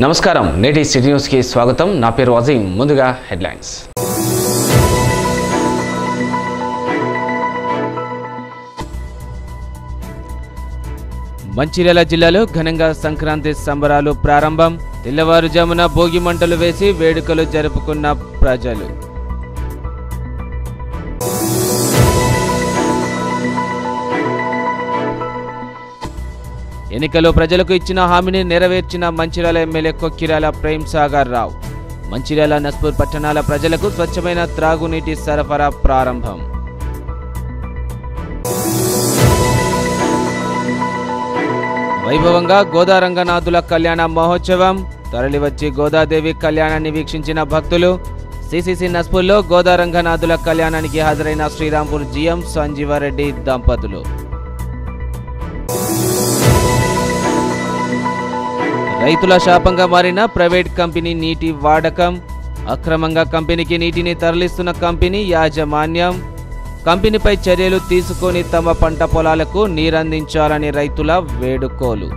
నమస్కారం నేటి city news కి స్వాగతం నా పేరు అజీం ముందుగా హెడ్లైన్స్ మంచిర్యాల జిల్లాలో ఘనంగా సంక్రాంతి సంబరాలు ప్రారంభం తెల్లవారుజామున భోగి మంటలు వేసి వేడుకలు జరుపుకున్న ప్రజలు ఎన్నికల్లో ప్రజలకు ఇచ్చిన హామీని నెరవేర్చిన మంచిర్యాల ఎమ్మెల్యే కొక్కిరాల ప్రేమ్ సాగర్ రావు మంచిర్యాల నస్పూర్ పట్టణాల ప్రజలకు స్వచ్ఛమైన త్రాగునీటి సరఫరా ప్రారంభం వైభవంగా గోదారంగనాథుల కళ్యాణ మహోత్సవం తరలివచ్చి గోదాదేవి కళ్యాణాన్ని వీక్షించిన భక్తులు సిసిసి నస్పూర్లో గోదారంగనాథుల కళ్యాణానికి హాజరైన శ్రీరాంపూర్ జిఎం సంజీవారెడ్డి దంపతులు రైతుల శాపంగా మారిన ప్రైవేట్ కంపెనీ నీటి వాడకం అక్రమంగా కంపెనీకి నీటిని తరలిస్తున్న కంపెనీ యాజమాన్యం కంపెనీపై చర్యలు తీసుకొని తమ పంట పొలాలకు నీరందించాలని రైతుల వేడుకోలు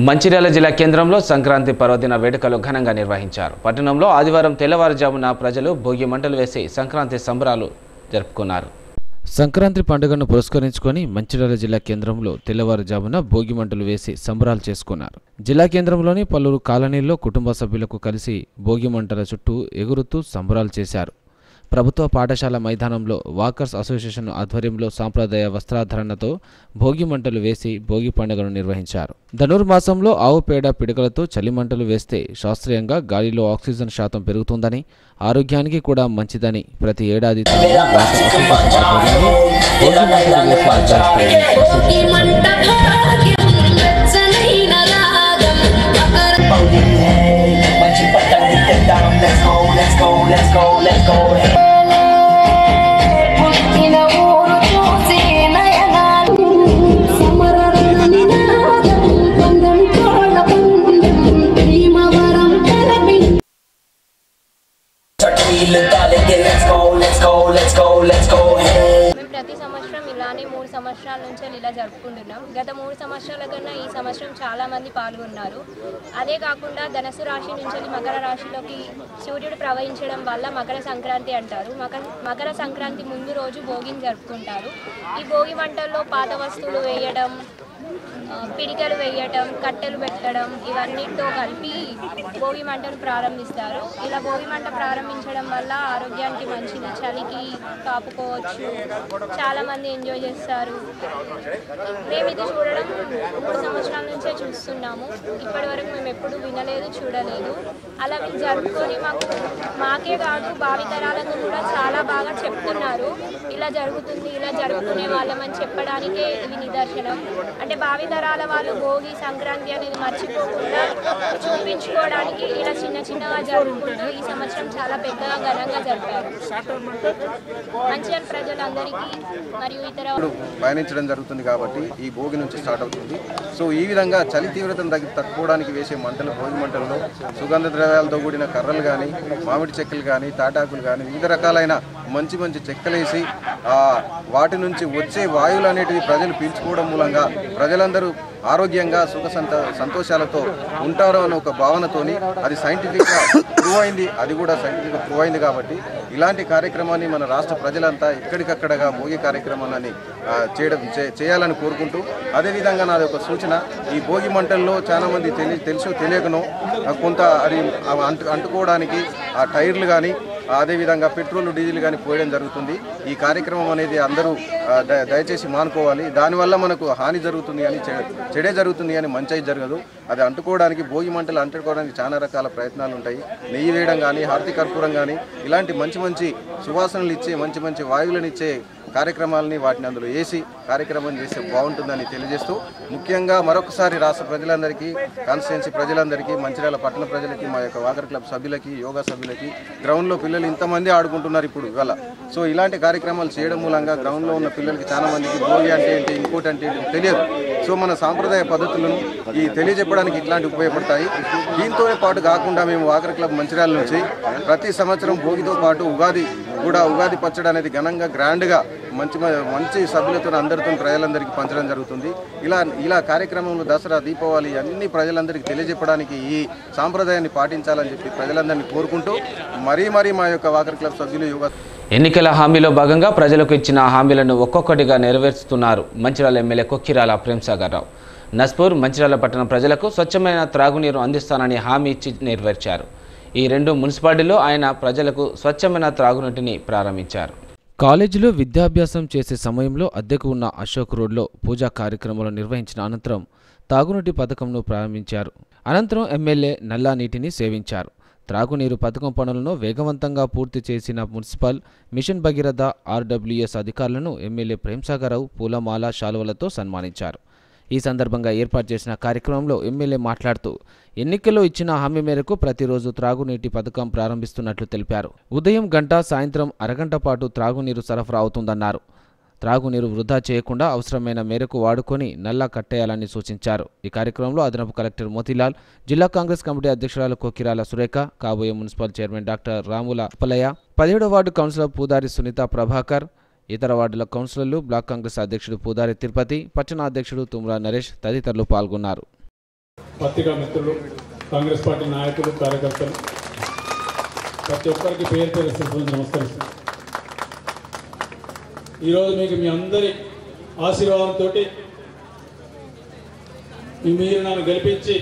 మంచిర్యాల జిల్లా కేంద్రంలో సంక్రాంతి పర్వదిన వేడుకలు ఘనంగా నిర్వహించారు. పట్టణంలో ఆదివారం తెల్లవారుజామున ప్రజలు భోగి మంటలు వేసి సంక్రాంతి సంబరాలు జరుపుకున్నారు. సంక్రాంతి పండుగను పురస్కరించుకొని మంచిర్యాల జిల్లా కేంద్రంలో తెల్లవారుజామున భోగి మంటలు వేసి సంబరాలు చేసుకున్నారు. జిల్లా కేంద్రంలోని పలువురు కాలనీల్లో కుటుంబ సభ్యులకు కలిసి భోగి మంటల చుట్టూ ఎగురుతూ సంబరాలు చేశారు. ప్రభుత్వ పాఠశాల మైదానంలో వాకర్స్ అసోసియేషన్ ఆధ్వర్యంలో సాంప్రదాయ వస్త్రాధరణతో భోగి మంటలు వేసి భోగి పండుగను నిర్వహించారు. ధనుర్మాసంలో ఆవు పేడ పిడకలతో చలిమంటలు వేస్తే శాస్త్రీయంగా గాలిలో ఆక్సిజన్ శాతం పెరుగుతుందని ఆరోగ్యానికి కూడా మంచిదని ప్రతి ఏడాది ప్రతి సంవత్సరం ఇలానే 3 సంవత్సరాల నుంచి ఇలా జరుపుకుంటున్నాం. గత 3 సంవత్సరాల కన్నా ఈ సంవత్సరం చాలా మంది పాల్గొన్నారు. అదే కాకుండా ధనుసు రాశి నుంచి మకర రాశిలోకి సూర్యుడు ప్రవహించడం వల్ల మకర సంక్రాంతి అంటారు. మకర సంక్రాంతి ముందు రోజు భోగిని జరుపుకుంటారు. ఈ భోగి మంటల్లో పాత వస్తువులు వేయడం, పిడికలు వేయటం, కట్టెలు పెట్టడం ఇవన్నిటితో కలిపి భోగి మంటను ప్రారంభిస్తారు. ఇలా భోగి మంట ప్రారంభించడం వల్ల ఆరోగ్యానికి మంచిది, చలికి కాపుకోవచ్చు, చాలామంది ఎంజాయ్ చేస్తారు. మేము ఇది చూడడం 3 సంవత్సరాల నుంచే చూస్తున్నాము. ఇప్పటి వరకు మేము ఎప్పుడూ వినలేదు, చూడలేదు. అలా వీళ్ళు జరుపుకొని మాకే కాదు భావితరాలకు కూడా చాలా బాగా చెప్తున్నారు. ఇలా జరుగుతుంది, ఇలా జరుపుకునే వాళ్ళమని చెప్పడానికే ఇవి నిదర్శనం. అంటే భావితరాల వాళ్ళు భోగి సంక్రాంతి అనేది మర్చిపోకుండా చూపించుకోవడానికి ఇలా చిన్న చిన్నగా జరుపుకుంటూ ఈ సంవత్సరం చాలా పెద్దగా ఘనంగా జరిపారు. మంచిర్యాల ప్రజలందరికీ మరియు ఇతర పయనించడం జరుగుతుంది కాబట్టి ఈ భోగి నుంచి స్టార్ట్ అవుతుంది. సో ఈ విధంగా చలి తీవ్రతను తట్టుకోవడానికి వేసే మంటలు భోగి మంటల్లో సుగంధ ద్రవ్యాలతో కూడిన కర్రలు కానీ, మామిడి చెక్కలు కానీ, తాటాకులు కానీ వివిధ రకాలైన మంచి మంచి చెక్కలేసి వాటి నుంచి వచ్చే వాయువులు అనేటివి ప్రజలు పీల్చుకోవడం మూలంగా ప్రజలందరూ ఆరోగ్యంగా సుఖ సంతోషాలతో ఉంటారు అనే ఒక భావనతోని అది సైంటిఫిక్గా ప్రూవ్ అయింది. అది కూడా సైంటిఫిక్గా ప్రూవ్ అయింది కాబట్టి ఇలాంటి కార్యక్రమాన్ని మన రాష్ట్ర ప్రజలంతా ఎక్కడికక్కడగా భోగి కార్యక్రమాన్ని చేయాలని కోరుకుంటూ, అదేవిధంగా నాది ఒక సూచన, ఈ భోగి మంటల్లో చాలామంది తెలుసో తెలియకనో కొంత అది అంటుకోవడానికి ఆ టైర్లు కానీ, అదేవిధంగా పెట్రోల్ డీజిల్ కానీ పోయడం జరుగుతుంది. ఈ కార్యక్రమం అనేది అందరూ దయచేసి మానుకోవాలి. దానివల్ల మనకు హాని జరుగుతుంది కానీ చెడే జరుగుతుంది కానీ మంచి జరగదు. అది అంటుకోవడానికి భోగి మంటలు అంటుకోవడానికి చాలా రకాల ప్రయత్నాలు ఉంటాయి. నెయ్యి వేయడం కానీ, హారతి కర్పూరం కానీ ఇలాంటి మంచి మంచి సువాసనలు ఇచ్చే మంచి మంచి వాయువులను ఇచ్చే కార్యక్రమాలని వాటిని అందులో వేసి కార్యక్రమం చేస్తే బాగుంటుందని తెలియజేస్తూ, ముఖ్యంగా మరొకసారి రాష్ట్ర ప్రజలందరికీ, కాన్స్టిట్యుయెన్సీ ప్రజలందరికీ, మంచిర్యాల పట్టణ ప్రజలకి, మా యొక్క వాకర్ క్లబ్ సభ్యులకి, యోగా సభ్యులకి, గ్రౌండ్లో పిల్లలు ఇంతమంది ఆడుకుంటున్నారు ఇప్పుడు ఇవాళ. సో ఇలాంటి కార్యక్రమాలు చేయడం మూలంగా గ్రౌండ్లో ఉన్న పిల్లలకి చాలా మందికి భోగి అంటే ఏంటి, ఇంకోటి అంటే ఏంటి తెలియదు. సో మన సాంప్రదాయ పద్ధతులను ఈ తెలియజెప్పడానికి ఇట్లాంటి ఉపయోగపడతాయి. దీంతోనే పాటు కాకుండా మేము వాకర్ క్లబ్ మంచిర్యాల నుంచి ప్రతి సంవత్సరం భోగితో పాటు ఉగాది పచ్చడి అనేది ఘనంగా గ్రాండ్గా మంచి సభ్యులతో అందరితో ప్రజలందరికీ పంచడం జరుగుతుంది. ఇలా కార్యక్రమంలో దసరా, దీపావళి అన్ని ప్రజలందరికీ తెలియజెప్పడానికి ఈ సాంప్రదాయాన్ని పాటించాలని చెప్పి ప్రజలందరినీ కోరుకుంటూ మరీ మా యొక్క వాకర్ క్లబ్ సభ్యులు ఎన్నికల హామీలో భాగంగా ప్రజలకు ఇచ్చిన హామీలను ఒక్కొక్కటిగా నెరవేరుస్తున్నారు మంచిర్యాల ఎమ్మెల్యే కొక్కిరాల ప్రేమ్సాగర్ రావు. నస్పూర్, మంచిర్యాల పట్టణ ప్రజలకు స్వచ్ఛమైన త్రాగునీరు అందిస్తానని హామీ ఇచ్చి నెరవేర్చారు. ఈ 2 మున్సిపాలిటీల్లో ఆయన ప్రజలకు స్వచ్ఛమైన త్రాగునీటిని ప్రారంభించారు. కాలేజీలో విద్యాభ్యాసం చేసే సమయంలో అద్దెకు ఉన్న అశోక్ రోడ్లో పూజా కార్యక్రమాలు నిర్వహించిన అనంతరం తాగునీటి పథకంను ప్రారంభించారు. అనంతరం ఎమ్మెల్యే నల్లా నీటిని సేవించారు. త్రాగునీరు పథకం పనులను వేగవంతంగా పూర్తి చేసిన మున్సిపల్ మిషన్ భగీరథ ఆర్డబ్ల్యూఎస్ అధికారులను ఎమ్మెల్యే ప్రేమ్సాగర్ రావు పూలమాల, శాలువలతో సన్మానించారు. ఈ సందర్భంగా ఏర్పాటు చేసిన కార్యక్రమంలో ఎమ్మెల్యే మాట్లాడుతూ ఎన్నికల్లో ఇచ్చిన హామీ మేరకు ప్రతిరోజు త్రాగునీటి పథకం ప్రారంభిస్తున్నట్లు తెలిపారు. ఉదయం గంట, సాయంత్రం అరగంట పాటు త్రాగునీరు సరఫరా అవుతుందన్నారు. త్రాగునీరు వృధా చేయకుండా అవసరమైన మేరకు వాడుకొని నల్లా కట్టేయాలని సూచించారు. ఈ కార్యక్రమంలో అదనపు కలెక్టర్ మోతీలాల్, జిల్లా కాంగ్రెస్ కమిటీ అధ్యక్షురాలు కొక్కిరాల సురేఖ, కాబోయే మున్సిపల్ చైర్మన్ డాక్టర్ రాముల అప్పలయ్య, 17వ వార్డు కౌన్సిలర్ పూదారి సునీత ప్రభాకర్, ఇతర వార్డుల కౌన్సిలర్లు, బ్లాక్ కాంగ్రెస్ అధ్యక్షుడు పూదారి తిరుపతి, పట్టణ అధ్యక్షుడు తుమ్రా నరేష్ తదితరులు పాల్గొన్నారు. పత్రికా మిత్రులు, కాంగ్రెస్ పార్టీ నాయకులు, కార్యకర్తలు ప్రతి ఒక్కరికి పేరు పేరు నమస్కరిస్తున్నాను. ఈరోజు మీకు మీ అందరి ఆశీర్వాదంతో మీరు నన్ను గెలిపించి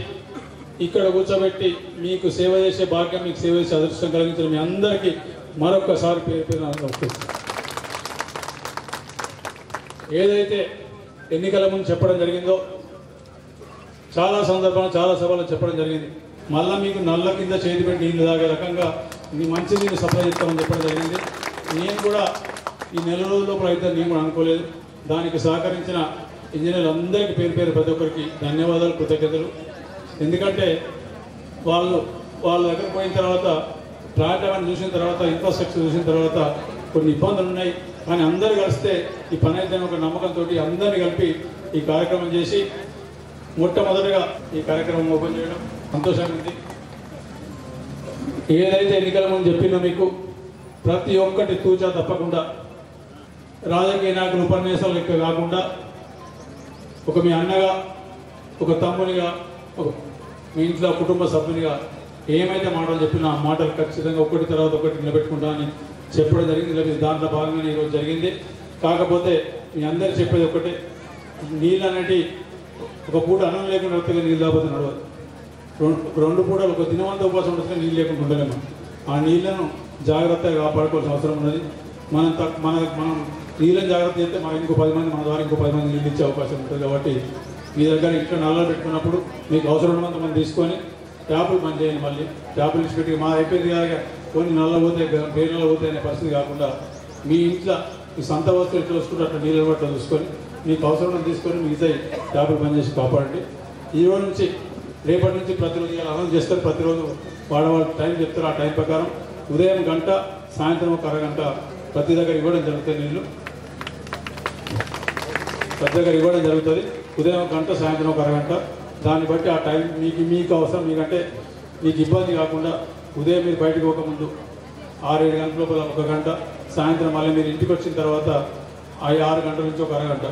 ఇక్కడ కూర్చోబెట్టి మీకు సేవ చేసే భాగ్యం, మీకు సేవ చేసే అదృష్టం కలిగించిన మీ అందరికీ మరొకసారి పేరు పేరు నమస్కరిస్తున్నాను. ఏదైతే ఎన్నికల ముందు చెప్పడం జరిగిందో చాలా సందర్భాలు, చాలా సభలు చెప్పడం జరిగింది. మళ్ళీ మీకు నల్ల కింద చేతి పెట్టి నీళ్ళు తాగే రకంగా మీ మంచి నీళ్ళు సప్లై చేస్తామని చెప్పడం జరిగింది. నేను కూడా ఈ నెల రోజుల లోపల అయితే నేను కూడా అనుకోలేదు. దానికి సహకరించిన ఇంజనీర్లు అందరికీ పేరు పేరు ప్రతి ఒక్కరికి ధన్యవాదాలు, కృతజ్ఞతలు. ఎందుకంటే వాళ్ళ దగ్గర పోయిన తర్వాత ప్లాట్ అవన్నీ చూసిన తర్వాత, ఇన్ఫ్రాస్ట్రక్చర్ చూసిన తర్వాత కొన్ని ఇబ్బందులు ఉన్నాయి. కానీ అందరూ కలిస్తే ఈ పని అయితే ఒక నమ్మకంతో అందరినీ కలిపి ఈ కార్యక్రమం చేసి మొట్టమొదటిగా ఈ కార్యక్రమం ఓపెన్ చేయడం సంతోషంగా ఉంది. ఏదైతే ఎన్నికల ముందు చెప్పినా మీకు ప్రతి ఒక్కటి తూచా తప్పకుండా రాజకీయ నాయకుల ఉపన్యాసాలు లెక్క కాకుండా ఒక మీ అన్నగా, ఒక తమ్మునిగా, మీ ఇంట్లో కుటుంబ సభ్యునిగా ఏమైతే మాటలు చెప్పినా ఆ మాటలు ఖచ్చితంగా ఒకటి తర్వాత ఒకటి నిలబెట్టుకుంటానని చెప్పడం జరిగింది. దాంట్లో భాగంగానే ఈరోజు జరిగింది. కాకపోతే మీ అందరూ చెప్పేది ఒకటే, నీళ్ళు అనేటి ఒక పూట అన్నం లేకుండా వస్తే నీళ్ళు లేకపోతే నడవదు. 2 పూటలు ఒక దినవంతా ఉపవాసం వస్తే నీళ్ళు లేకుండా ఉండలేము. ఆ నీళ్లను జాగ్రత్తగా కాపాడుకోవాల్సిన అవసరం ఉన్నది. మనం నీళ్ళని జాగ్రత్త చేస్తే ఇంకో 10 మంది, మన ద్వారా ఇంకో 10 మంది నీళ్ళు ఇచ్చే అవకాశం ఉంటుంది. కాబట్టి మీ దగ్గర ఇంట్లో నల్లలు పెట్టుకున్నప్పుడు మీకు అవసరం ఉన్నంత మనం తీసుకొని ట్యాపులు బంద్ చేయండి. మళ్ళీ ట్యాపులు ఇచ్చి పెట్టి మా అయిపోయింది కాక కొన్ని నల్ల పోతాయి, వేరే నల్ల పోతాయి అనే పరిస్థితి కాకుండా మీ ఇంట్లో మీ సొంత వస్తువులు చూసుకుంటే అట్లా నీళ్ళ బట్ట చూసుకొని మీకు అవసరం తీసుకొని మిగతా ట్యాపులు బంద్ చేసి కాపాడండి. ఈ రోజు నుంచి రేపటి నుంచి ప్రతిరోజు అనౌన్స్ చేస్తారు. ప్రతిరోజు వాళ్ళ టైం చెప్తారు. ఆ టైం ప్రకారం ఉదయం గంట, సాయంత్రం ఒక అరగంట ప్రతి దగ్గర ఇవ్వడం జరుగుతుంది. నీళ్ళు ప్రతి దగ్గర ఇవ్వడం జరుగుతుంది. ఉదయం ఒక గంట, సాయంత్రం ఒక అరగంట. దాన్ని బట్టి ఆ టైం మీకు అవసరం, మీకంటే మీకు ఇబ్బంది కాకుండా ఉదయం మీరు బయటకు పోకముందు 6-7 గంటల లోపల ఒక గంట, సాయంత్రం మళ్ళీ మీరు ఇంటికి వచ్చిన తర్వాత 6 గంటల నుంచి ఒక అరగంట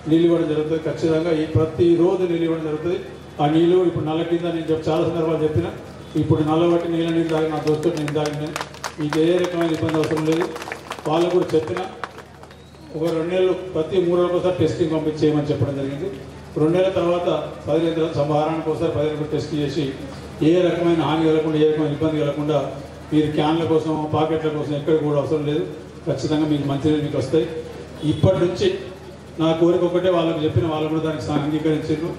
నీళ్ళు ఇవ్వడం జరుగుతుంది. ఖచ్చితంగా ప్రతిరోజు నీళ్ళు ఇవ్వడం జరుగుతుంది. ఆ నీళ్ళు ఇప్పుడు నల్ల కింద నేను చాలా సందర్భాలు చెప్పిన, ఇప్పుడు నల్ల బట్టి నీళ్ళు తాగి నా దోస్తులు నేను తాగిన, మీకు ఏ రకమైన ఇబ్బంది అవసరం లేదు. వాళ్ళు కూడా చెప్పిన ఒక 2 నెలలు ప్రతి 3 రోజులకు ఒకసారి టెస్టింగ్ పంపించేయమని చెప్పడం జరిగింది. 2 నెలల తర్వాత 15 రోజుల సంభారానికి ఒకసారి 15 రోజులు టెస్ట్ చేసి ఏ రకమైన హాని కలగకుండా, ఏ రకమైన ఇబ్బంది కలగకుండా మీరు క్యాన్ల కోసం, పాకెట్ల కోసం ఎక్కడ కూడా అవసరం లేదు. ఖచ్చితంగా మీకు మంచినీళ్ళు మీకు వస్తాయి. ఇప్పటి నుంచి నా కోరిక ఒకటే, వాళ్ళకి చెప్పిన వాళ్ళు కూడా దానికి అంగీకరించారు.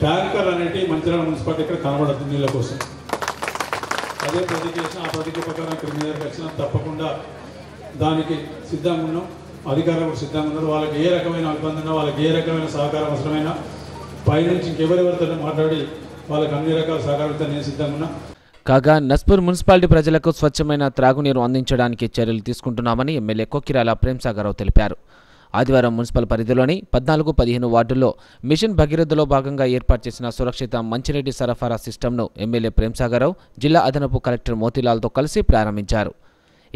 ట్యాంకర్ అనేవి మంచిర్యాల మున్సిపాలిటీ ఇక్కడ కనబడుతుంది నీళ్ళ కోసం. అదే ప్రతిజ్ఞ చేసిన ఆ ప్రతిజ్ఞ ప్రకారం ఇక్కడ మీ దగ్గరికి వచ్చినా తప్పకుండా దానికి సిద్ధంగా ఉన్నాం. అధికారులు కూడా సిద్ధంగా ఉన్నారు. వాళ్ళకి ఏ రకమైన ఇబ్బంది ఉన్నా, వాళ్ళకి ఏ రకమైన సహకారం అవసరమైనా పైనుంచి ఇంకెవరెవరితో మాట్లాడి వాళ్ళకి అన్ని రకాల సహకారంతో నేను సిద్ధంగా ఉన్నా. కాగా నస్పూర్ మున్సిపాలిటీ ప్రజలకు స్వచ్ఛమైన త్రాగునీరు అందించడానికి చర్యలు తీసుకుంటున్నామని ఎమ్మెల్యే కొక్కిరాల ప్రేమ్సాగర్ రావు తెలిపారు. ఆదివారం మున్సిపల్ పరిధిలోని 14-15 వార్డుల్లో మిషన్ భగీరథలో భాగంగా ఏర్పాటు చేసిన సురక్షిత మంచినీటి సరఫరా సిస్టమ్ను ఎమ్మెల్యే ప్రేమ్సాగరరావు జిల్లా అదనపు కలెక్టర్ మోతీలాల్తో కలిసి ప్రారంభించారు.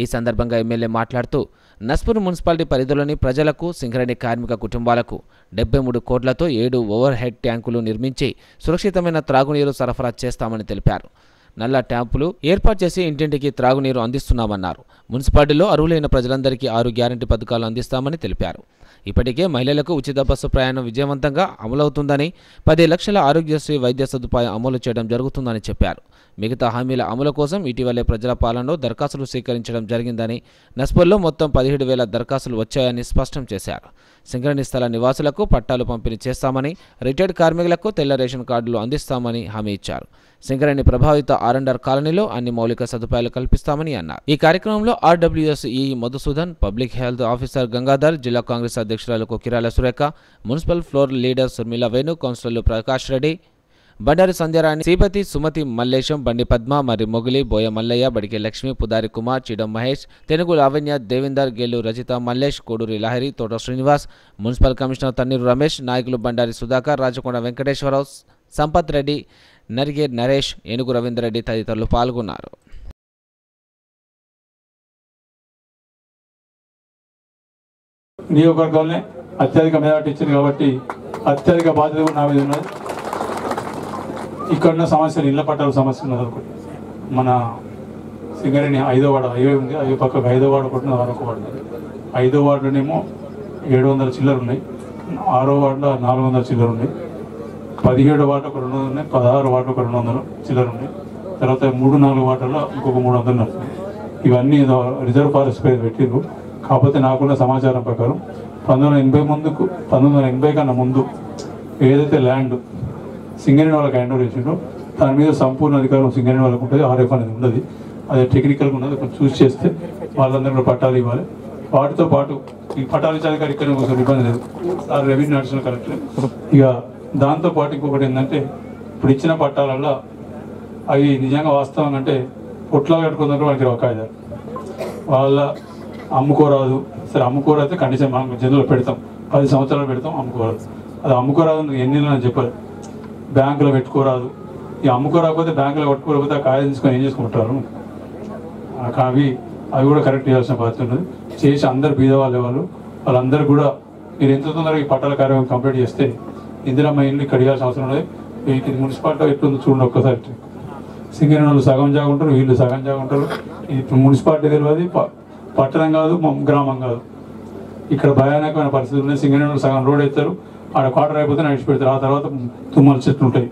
ఈ సందర్భంగా ఎమ్మెల్యే మాట్లాడుతూ నస్పూర్ మున్సిపాలిటీ పరిధిలోని ప్రజలకు, సింగరేణి కార్మిక కుటుంబాలకు 73 కోట్లతో 7 ఓవర్ హెడ్ ట్యాంకులు నిర్మించి సురక్షితమైన త్రాగునీరు సరఫరా చేస్తామని తెలిపారు. నల్ల ట్యాంపులు ఏర్పాటు చేసి ఇంటింటికి త్రాగునీరు అందిస్తున్నామన్నారు. మున్సిపాలిటీలో అర్హులైన ప్రజలందరికీ 6 గ్యారంటీ పథకాలు అందిస్తామని తెలిపారు. ఇప్పటికే మహిళలకు ఉచిత బస్సు ప్రయాణం విజయవంతంగా అమలవుతుందని, 10 లక్షల ఆరోగ్యశ్రీ వైద్య సదుపాయం అమలు చేయడం జరుగుతుందని చెప్పారు. మిగతా హామీల అమలు కోసం ఇటీవలే ప్రజల పాలనలో దరఖాస్తులు స్వీకరించడం జరిగిందని, నస్పూర్లో మొత్తం 17,000 దరఖాస్తులు వచ్చాయని స్పష్టం చేశారు. సింగరేణి స్థల నివాసులకు పట్టాలు పంపిణీ చేస్తామని, రిటైర్డ్ కార్మికులకు తెల్ల రేషన్ కార్డులు అందిస్తామని హామీ ఇచ్చారు. సింగరేణి ప్రభావిత ఆర్ఎండ్ఆర్ కాలనీలో అన్ని మౌలిక సదుపాయాలు కల్పిస్తామని అన్నారు. ఈ కార్యక్రమంలో RWSE Madhusudan, public health officer Gangadhar, జిల్లా కాంగ్రెస్ అధ్యక్షురాలు Kirala Surekha, municipal floor leader Surmila Venu, కౌన్సిలర్లు ప్రకాష్ రెడ్డి, బండారి సంధ్యారాణి, శ్రీపతి, సుమతి, మల్లేశం, బండి పద్మ, మరి మొగిలి, బోయ మల్లయ్య, బడికి లక్ష్మి, పుదారి కుమార్, చిడం మహేష్, తెనుగు లావణ్య, దేవేందర్, గేలు రజిత, మల్లేష్, కోడూరి లహరి, తోట శ్రీనివాస్, మున్సిపల్ కమిషనర్ తన్నీరు రమేష్, నాయకులు బండారి సుధాకర్, రాజకొండ వెంకటేశ్వరరావు, సంపత్ రెడ్డి, నరిగే నరేష్, ఏనుగు రవీందర్ రెడ్డి తదితరులు పాల్గొన్నారు. నియోజకవర్గంలో అత్యధిక మెజార్టీ ఇచ్చింది కాబట్టి అత్యధిక బాధ్యత నా మీద ఉన్నది. ఇక్కడున్న సమస్యలు ఇళ్ల పట్టాల సమస్య ఉన్నది అనుకోండి. మన సింగరేణి 5వ వార్డు హైవే ఉంది, అవి పక్కకు 5వ వార్డు కొట్టిన మరొక వార్డు. 5వ వార్డులోనేమో 700 చిల్లర ఉన్నాయి, 6వ వార్డులో 400 చిల్లర ఉన్నాయి, 17వ వార్డు ఒక 200 ఉన్నాయి, 16 వార్డు ఒక 200 చిల్లర ఉన్నాయి, తర్వాత 3-4 వార్డుల్లో ఇంకొక 300 నడుస్తుంది. ఇవన్నీ రిజర్వ్ ఫారెస్ట్ పై పెట్టిరు. కాకపోతే నాకున్న సమాచారం ప్రకారం 1980 కన్నా ముందు ఏదైతే ల్యాండ్ సింగరేణి వాళ్ళకి హ్యాండ్ ఓవర్ చేసిండో దాని మీద సంపూర్ణ అధికారం సింగరేణి వాళ్ళకు ఉంటుంది. ఆర్ఎఫ్ అనేది ఉండదు, అది టెక్నికల్గా ఉన్నది. కొంచెం చూస్ చేస్తే వాళ్ళందరూ పట్టాలు ఇవ్వాలి. వాటితో పాటు ఈ పట్టాలు ఇచ్చే అధికారి ఇక్కడ కొంచెం ఇబ్బంది లేదు, రెవెన్యూ అడిషనల్ కలెక్టర్. ఇక దాంతోపాటు ఇంకొకటి ఏంటంటే ఇప్పుడు ఇచ్చిన పట్టాలల్లో అవి నిజంగా వాస్తవం అంటే పొట్లాలు కట్టుకున్నట్టు వాళ్ళకి ఒక కాయిదారు వాళ్ళ అమ్ముకోరాదు. సరే అమ్ముకోరైతే కండిషన్ మనం జనరల్ పెడతాం, 10 సంవత్సరాలు పెడతాం, అమ్ముకోరాదు. అది అమ్ముకోరాదు ఎన్ని అని చెప్పారు, బ్యాంకులో పెట్టుకోరాదు. ఇక అమ్ముకోరాకపోతే బ్యాంకులో పెట్టుకోకపోతే ఆ కాయ తీసుకొని ఏం చేసుకుంటారు. అవి కూడా కరెక్ట్ చేయాల్సిన బాధ్యత ఉన్నది. చేసి అందరు బీద వాళ్ళందరూ కూడా మీరు ఎంత తొందరగా ఈ పట్టాల కార్యక్రమం కంప్లీట్ చేస్తే ఇందిరమ్మ ఇల్లు కడిగాల్సిన అవసరం ఉన్నది. ఇది మున్సిపాలిటీ ఎట్లుందో చూడండి ఒక్కసారి. సింగరేణి వాళ్ళు సగం జాగుంటారు, వీళ్ళు సగం జాగుంటారు. ఇది మున్సిపాలిటీ తెలియదు, పట్టణం కాదు, గ్రామం కాదు. ఇక్కడ భయానకమైన పరిస్థితులు ఉన్నాయి. సింగరేణి వాళ్ళు సగం రోడ్ ఎత్తారు, ఆడ క్వార్టర్ అయిపోతే నడిచి పెడతారు, ఆ తర్వాత తుమ్మల చెట్లు ఉంటాయి.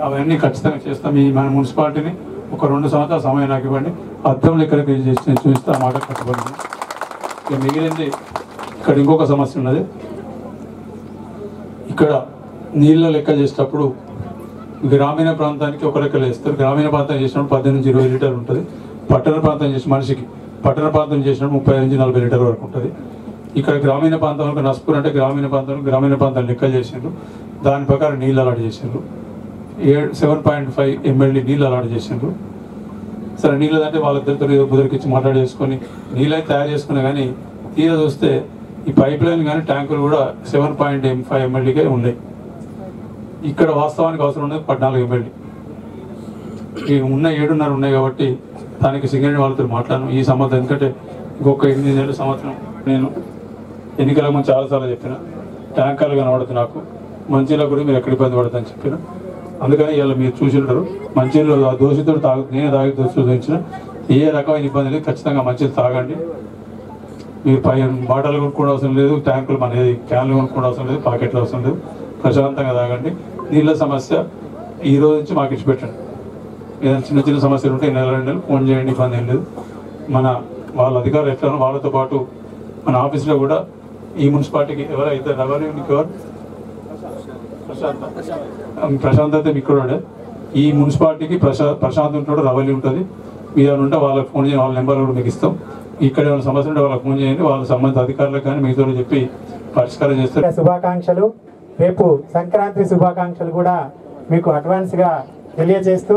అవన్నీ ఖచ్చితంగా చేస్తాం. మన మున్సిపాలిటీని ఒక 2 సంవత్సరాల సమయం నాకు ఇవ్వండి, అర్థం లెక్కలకి చేసి చూపిస్తే ఆ మాట కట్టుబడింది. ఇక మిగిలింది ఇక్కడ ఇంకొక సమస్య ఉన్నది. ఇక్కడ నీళ్ళ లెక్క చేసేటప్పుడు గ్రామీణ ప్రాంతానికి ఒక లెక్కలు వేస్తారు. గ్రామీణ ప్రాంతం చేసినప్పుడు 18 నుంచి 20 లీటర్లు ఉంటుంది. పట్టణ ప్రాంతం చేసిన మనిషికి పట్టణ ప్రాంతం చేసినప్పుడు 30 నుంచి 40 లీటర్ల వరకు ఉంటుంది. ఇక్కడ గ్రామీణ ప్రాంతంలో నస్పూర్ అంటే గ్రామీణ ప్రాంతాలు లెక్కలు చేసిండ్రు. దాని ప్రకారం నీళ్ళు అలాట్ చేసిండ్రు. 7.5 MLD నీళ్ళు అలాట్ చేసిండ్రు. సరే నీళ్ళు అంటే వాళ్ళిద్దరితో బుదరికిచ్చి మాట్లాడేసుకొని నీళ్ళైతే తయారు చేసుకున్నా కానీ తీరా చూస్తే ఈ పైప్ లైన్ కానీ ట్యాంకులు కూడా 7.5 MLDకే ఉన్నాయి. ఇక్కడ వాస్తవానికి అవసరం ఉన్నది 14 MLD. ఈ ఉన్న 7.5 ఉన్నాయి కాబట్టి దానికి సింగరేణి వాళ్ళతో మాట్లాడను ఈ సంబంధం. ఎందుకంటే ఇంకొక 8 నెలల సంవత్సరం నేను ఎన్నికల ముందు చాలాసార్లు చెప్పిన ట్యాంకర్లు కనబడుతుంది నాకు, మంచిలో కూడా మీరు ఎక్కడ ఇబ్బంది పడతారని చెప్పిన. అందుకని ఇలా మీరు చూసి ఉంటారు, మంచిలో దోషితో నేను తాగి దోషించిన ఏ రకమైన ఇబ్బంది లేదు. ఖచ్చితంగా మంచిది తాగండి. మీరు బాటలు కొనుక్కోవడం అవసరం లేదు, ట్యాంకులు మన క్యాన్లు కొనుక్కోవడం అవసరం లేదు, పాకెట్లు అవసరం లేదు. ప్రశాంతంగా తాగండి. నీళ్ళ సమస్య ఈ రోజు నుంచి మాకు ఇచ్చిపెట్టండి. ఏదైనా చిన్న సమస్యలు ఉంటే 1-2 నెలలు ఫోన్ చేయండి, ఇబ్బంది ఏం లేదు. వాళ్ళ అధికారులు ఎట్లా వాళ్ళతో పాటు మన ఆఫీస్లో కూడా ఈ మున్సిపాలిటీకి ఎవరైతే రెవెన్యూ ప్రశాంత్ అయితే ఇక్కడ ఈ మున్సిపాలిటీకి ప్రశాంత్ ఉంటాడు, రెవెన్యూ ఉంటుంది. మీరు ఉంటే వాళ్ళకి ఫోన్ చేయండి, వాళ్ళ నెంబర్ కూడా మీకు ఇస్తాం. ఇక్కడ ఏమైనా సమస్య ఉంటే వాళ్ళకి ఫోన్ చేయండి, వాళ్ళ సంబంధిత అధికారులకు కానీ మీతో చెప్పి పరిష్కారం చేస్తారు. శుభాకాంక్షలు. రేపు సంక్రాంతి శుభాకాంక్షలు కూడా మీకు అడ్వాన్స్గా తెలియజేస్తూ,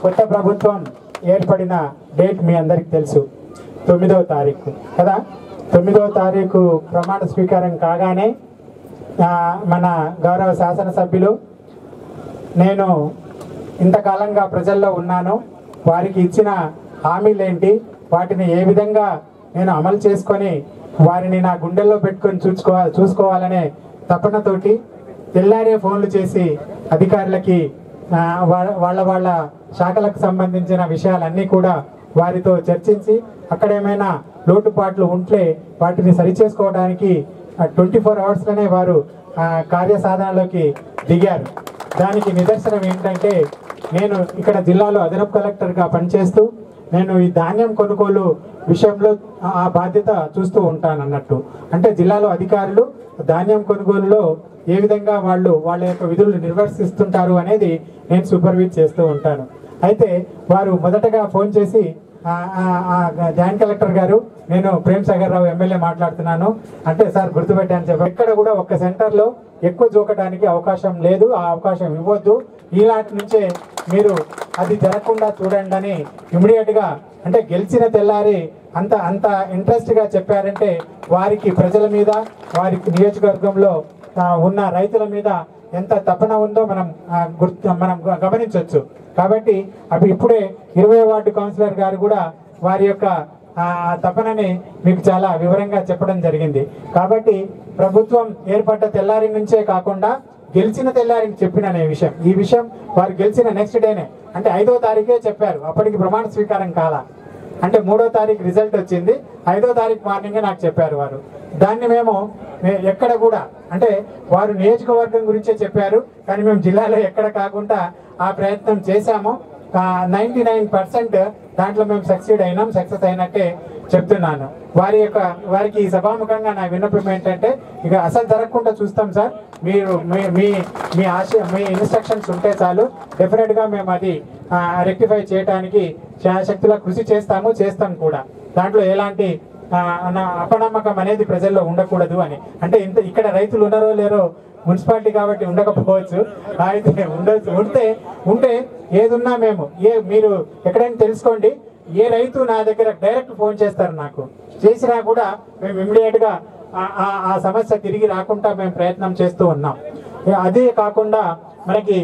కొత్త ప్రభుత్వం ఏర్పడిన డేట్ మీ అందరికి తెలుసు, 9వ తారీఖు కదా. 9వ తారీఖు ప్రమాణ స్వీకారం కాగానే మన గౌరవ శాసనసభ్యులు నేను ఇంతకాలంగా ప్రజల్లో ఉన్నాను, వారికి ఇచ్చిన హామీలేంటి, వాటిని ఏ విధంగా నేను అమలు చేసుకొని వారిని నా గుండెల్లో పెట్టుకొని చూసుకోవాలనే తపనతోటి తెల్లారే ఫోన్లు చేసి అధికారులకి వాళ్ళ శాఖలకు సంబంధించిన విషయాలన్నీ కూడా వారితో చర్చించి అక్కడ ఏమైనా లోటుపాట్లు ఉంటే వాటిని సరిచేసుకోవడానికి 24 అవర్స్లోనే వారు కార్యసాధనలోకి దిగారు. దానికి నిదర్శనం ఏంటంటే, నేను ఇక్కడ జిల్లాలో అదనపు కలెక్టర్గా పనిచేస్తూ నేను ఈ ధాన్యం కొనుగోలు విషయంలో ఆ బాధ్యత చూస్తూ ఉంటాను అన్నట్టు. అంటే జిల్లాలో అధికారులు ధాన్యం కొనుగోలులో ఏ విధంగా వాళ్ళ యొక్క విధులు నిర్వర్తిస్తుంటారు అనేది నేను సూపర్వైజ్ చేస్తూ ఉంటాను. అయితే వారు మొదటగా ఫోన్ చేసి, జాయింట్ కలెక్టర్ గారు, నేను ప్రేమ్ సాగర్ రావు ఎమ్మెల్యే మాట్లాడుతున్నాను అంటే, సార్ గుర్తుపెట్టాను చెప్పి, ఎక్కడ కూడా ఒక్క సెంటర్లో ఎక్కువ జోకడానికి అవకాశం లేదు, ఆ అవకాశం ఇవ్వద్దు, ఈలాంటి నుంచే మీరు అది జరగకుండా చూడండి అని ఇమీడియట్గా, అంటే గెలిచిన తెల్లారి అంత ఇంట్రెస్ట్గా చెప్పారంటే వారికి ప్రజల మీద, వారికి నియోజకవర్గంలో ఉన్న రైతుల మీద ఎంత తపన ఉందో మనం గమనించవచ్చు. కాబట్టి అవి ఇప్పుడే 20వ వార్డు కౌన్సిలర్ గారు కూడా వారి యొక్క తపనని మీకు చాలా వివరంగా చెప్పడం జరిగింది. కాబట్టి ప్రభుత్వం ఏర్పడ్డ తెల్లారి నుంచే కాకుండా గెలిచిన తెల్లారికి చెప్పిన ఈ విషయం వారు గెలిచిన నెక్స్ట్ డేనే, అంటే 5వ తారీఖే చెప్పారు. అప్పటికి ప్రమాణ స్వీకారం కాలా, అంటే 3వ తారీఖు రిజల్ట్ వచ్చింది, 5వ తారీఖు మార్నింగే నాకు చెప్పారు వారు. దాన్ని మేము ఎక్కడ కూడా, అంటే వారు నియోజకవర్గం గురించే చెప్పారు కానీ మేము జిల్లాలో ఎక్కడ కాకుండా ఆ ప్రయత్నం చేశాము. 99% దాంట్లో మేము సక్సెస్ అయినట్టే చెప్తున్నాను. వారికి ఈ సభాముఖంగా నా విన్నపం ఏంటంటే, ఇక అసలు జరగకుండా చూస్తాం సార్, మీరు మీ ఇన్స్ట్రక్షన్స్ ఉంటే చాలు, డెఫినెట్గా మేము అది రెక్టిఫై చేయడానికి శాయశక్తులా కృషి చేస్తాం కూడా. దాంట్లో ఎలాంటి అపనమ్మకం అనేది ప్రజల్లో ఉండకూడదు అని. అంటే ఇక్కడ రైతులు ఉన్నారో లేరో మున్సిపాలిటీ కాబట్టి ఉండకపోవచ్చు, అయితే ఉంటే ఏదున్నా మీరు ఎక్కడైనా తెలుసుకోండి, ఏ రైతు నా దగ్గర డైరెక్ట్ ఫోన్ చేస్తారు, నాకు చేసినా కూడా మేము ఇమ్మీడియట్గా ఆ సమస్య తిరిగి రాకుండా మేము ప్రయత్నం చేస్తూ ఉన్నాం. అదే కాకుండా మనకి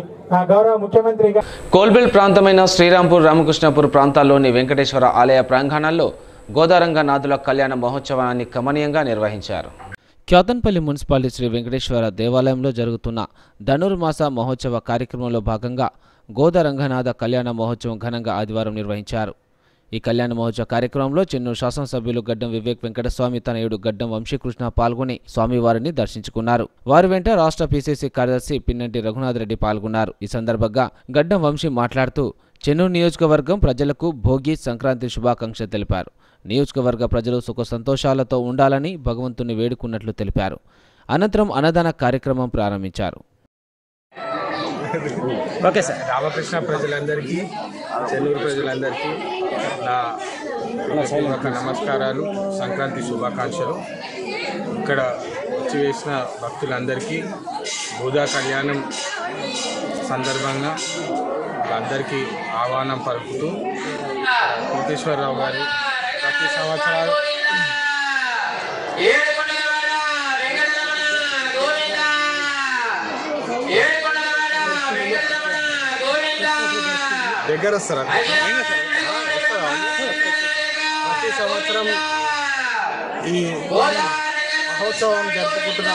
గౌరవ ముఖ్యమంత్రిగా కోల్బెల్ ప్రాంతమైన శ్రీరాంపూర్, రామకృష్ణపూర్ ప్రాంతాల్లోని వెంకటేశ్వర ఆలయ ప్రాంగణాల్లో గోదారంగనాథుల కళ్యాణ మహోత్సవాన్ని కమనీయంగా నిర్వహించారు. క్యాతన్పల్లి మున్సిపాలిటీ శ్రీ వెంకటేశ్వర దేవాలయంలో జరుగుతున్న ధనుర్మాస మహోత్సవ కార్యక్రమంలో భాగంగా గోదారంగనాథ కళ్యాణ మహోత్సవం ఘనంగా ఆదివారం నిర్వహించారు. ఈ కళ్యాణ మహోత్సవ కార్యక్రమంలో చెన్నూరు శాసనసభ్యులు గడ్డం వివేక్ వెంకటస్వామి తనయుడు గడ్డం వంశీకృష్ణ పాల్గొని స్వామివారిని దర్శించుకున్నారు. వారి వెంట రాష్ట్ర పీసీసీ కార్యదర్శి పిన్నెంటి రఘునాథ్ రెడ్డి పాల్గొన్నారు. ఈ సందర్భంగా గడ్డం వంశీ మాట్లాడుతూ చెన్నూరు నియోజకవర్గం ప్రజలకు భోగి సంక్రాంతి శుభాకాంక్షలు తెలిపారు. నియోజకవర్గ ప్రజలు సుఖ సంతోషాలతో ఉండాలని భగవంతుని వేడుకున్నట్లు తెలిపారు. అనంతరం అన్నదాన కార్యక్రమం ప్రారంభించారు. Okay sir. రామకృష్ణ ప్రజలందరికీ, చెన్నూరు ప్రజలందరికీ నా నమస్కారాలు, సంక్రాంతి శుభాకాంక్షలు. ఇక్కడ వచ్చి వేసిన భక్తులందరికీ బోధా కళ్యాణం సందర్భంగా అందరికీ ఆహ్వానం పలుకుతూ వెంకటేశ్వరరావు గారు ప్రతి సంవత్సరాలు దగ్గర వస్తారా, ప్రతి సంవత్సరం ఈ మహోత్సవం జరుపుకుంటున్న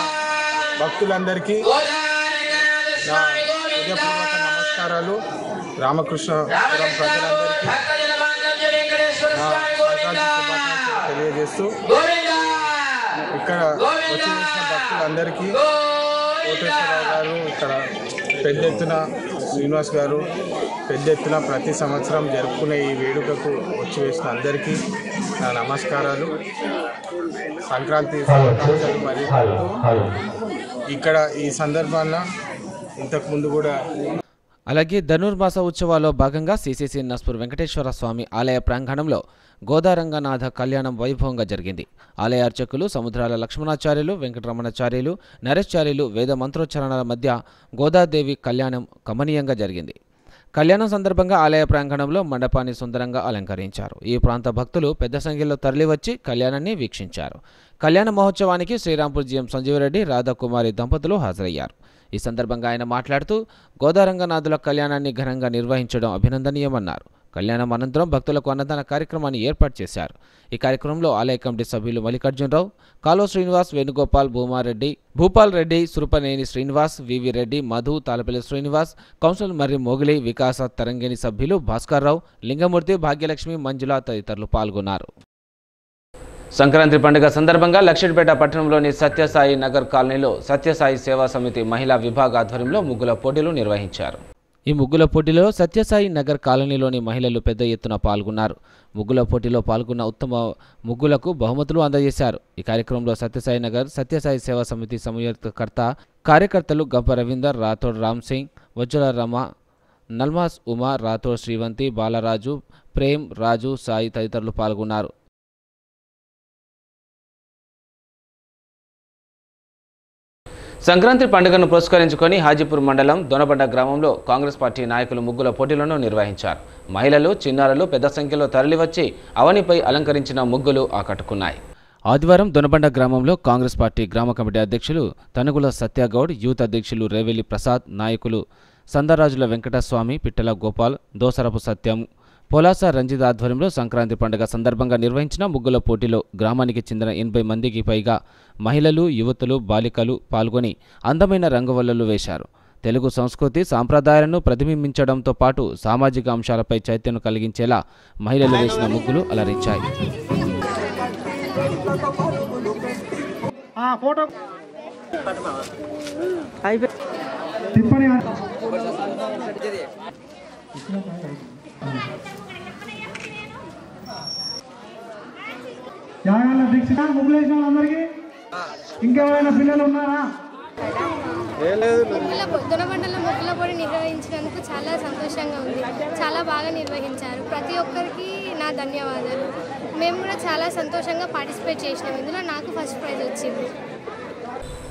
భక్తులందరికీ నా హృదయపూర్వక నమస్కారాలు. రామకృష్ణపురం ప్రజలందరికీ నా సంక్రాంతి శుభాకాంక్షలు తెలియజేస్తూ, ఇక్కడ వచ్చి వేసిన భక్తులందరికీ కోటేశ్వరరావు గారు, ఇక్కడ పెద్ద ఎత్తున శ్రీనివాస్ గారు పెద్ద ఎత్తున ప్రతి సంవత్సరం జరుపుకునే ఈ వేడుకకు వచ్చి వేసిన అందరికీ నా నమస్కారాలు, సంక్రాంతి శుభాకాంక్షలు. మరియు ఇక్కడ ఈ సందర్భాల్లో ఇంతకుముందు కూడా అలాగే ధనుర్మాస ఉత్సవాల్లో భాగంగా సిసిసి నస్పూర్ వెంకటేశ్వర స్వామి ఆలయ ప్రాంగణంలో గోదారంగనాథ కళ్యాణం వైభవంగా జరిగింది. ఆలయ అర్చకులు సముద్రాల లక్ష్మణాచార్యులు, వెంకటరమణాచార్యులు, నరేశ్చార్యులు వేద మంత్రోచ్చరణల మధ్య గోదాదేవి కళ్యాణం కమనీయంగా జరిగింది. కళ్యాణం సందర్భంగా ఆలయ ప్రాంగణంలో మండపాన్ని సుందరంగా అలంకరించారు. ఈ ప్రాంత భక్తులు పెద్ద సంఖ్యలో తరలివచ్చి కళ్యాణాన్ని వీక్షించారు. కళ్యాణ మహోత్సవానికి శ్రీరాంపూర్ జీఎం సంజీవరెడ్డి, రాధాకుమారి దంపతులు హాజరయ్యారు. ఈ సందర్భంగా ఆయన మాట్లాడుతూ గోదారంగనాథుల కళ్యాణాన్ని ఘనంగా నిర్వహించడం అభినందనీయమన్నారు. కళ్యాణం అనంతరం భక్తులకు అన్నదాన కార్యక్రమాన్ని ఏర్పాటు చేశారు. ఈ కార్యక్రమంలో ఆలయ కమిటీ సభ్యులు మల్లికార్జునరావు, కాలో శ్రీనివాస్, వేణుగోపాల్, భూపాల్ రెడ్డి, సురపనేని శ్రీనివాస్, వివి రెడ్డి, మధు, తాలపల్లి శ్రీనివాస్, కౌన్సిల్ మర్రి మోగిలి, వికాస తరంగిణి సభ్యులు భాస్కర్రావు, లింగమూర్తి, భాగ్యలక్ష్మి, మంజుల తదితరులు పాల్గొన్నారు. సంక్రాంతి పండుగ సందర్భంగా లక్షిట్పేట పట్టణంలోని సత్యసాయి నగర్ కాలనీలో సత్యసాయి సేవా సమితి మహిళా విభాగ ఆధ్వర్యంలో ముగ్గుల పోటీలు నిర్వహించారు. ఈ ముగ్గుల పోటీలో సత్యసాయి నగర్ కాలనీలోని మహిళలు పెద్ద ఎత్తున పాల్గొన్నారు. ముగ్గుల పోటీలో పాల్గొన్న ఉత్తమ ముగ్గులకు బహుమతులు అందజేశారు. ఈ కార్యక్రమంలో సత్యసాయి నగర్ సత్యసాయి సేవా సమితి సంయుక్తకర్త కార్యకర్తలు గంప రవీందర్, రాథోడ్ రామ్ సింగ్, వజ్జల రమ, నల్మాస్ ఉమా, రాథోడ్ శ్రీవంతి, బాలరాజు, ప్రేమ్, రాజు, సాయి తదితరులు పాల్గొన్నారు. సంక్రాంతి పండుగను పురస్కరించుకొని హాజీపూర్ మండలం దొనబండ గ్రామంలో కాంగ్రెస్ పార్టీ నాయకులు ముగ్గుల పోటీలను నిర్వహించారు. మహిళలు, చిన్నారులు పెద్ద సంఖ్యలో తరలివచ్చి అవనిపై అలంకరించిన ముగ్గులు ఆకట్టుకున్నాయి. ఆదివారం దొనబండ గ్రామంలో కాంగ్రెస్ పార్టీ గ్రామ కమిటీ అధ్యక్షులు తనుగుల సత్యగౌడ్, యూత్ అధ్యక్షులు రేవెల్లి ప్రసాద్, నాయకులు సందరాజుల వెంకటస్వామి, పిట్టల గోపాల్, దోసరపు సత్యం, పొలాస రంజిత్ ఆధ్వర్యంలో సంక్రాంతి పండుగ సందర్భంగా నిర్వహించిన ముగ్గుల పోటీలో గ్రామానికి చెందిన 80 మందికి పైగా మహిళలు, యువతులు, బాలికలు పాల్గొని అందమైన రంగవల్లులు వేశారు. తెలుగు సంస్కృతి సాంప్రదాయాలను ప్రతిబింబించడంతో పాటు సామాజిక అంశాలపై చైతన్యం కలిగించేలా మహిళలు వేసిన ముగ్గులు అలరించాయి. ముగ్గులేసిన ఇంకెవరైనా పిల్లలు ఉన్నారా? దొనబండలో ముగ్గుల పోటీ నిర్వహించినందుకు చాలా సంతోషంగా ఉంది. చాలా బాగా నిర్వహించారు. ప్రతి ఒక్కరికి నా ధన్యవాదాలు. మేము కూడా చాలా సంతోషంగా పార్టిసిపేట్ చేసినాం. ఇందులో నాకు ఫస్ట్ ప్రైజ్ వచ్చింది.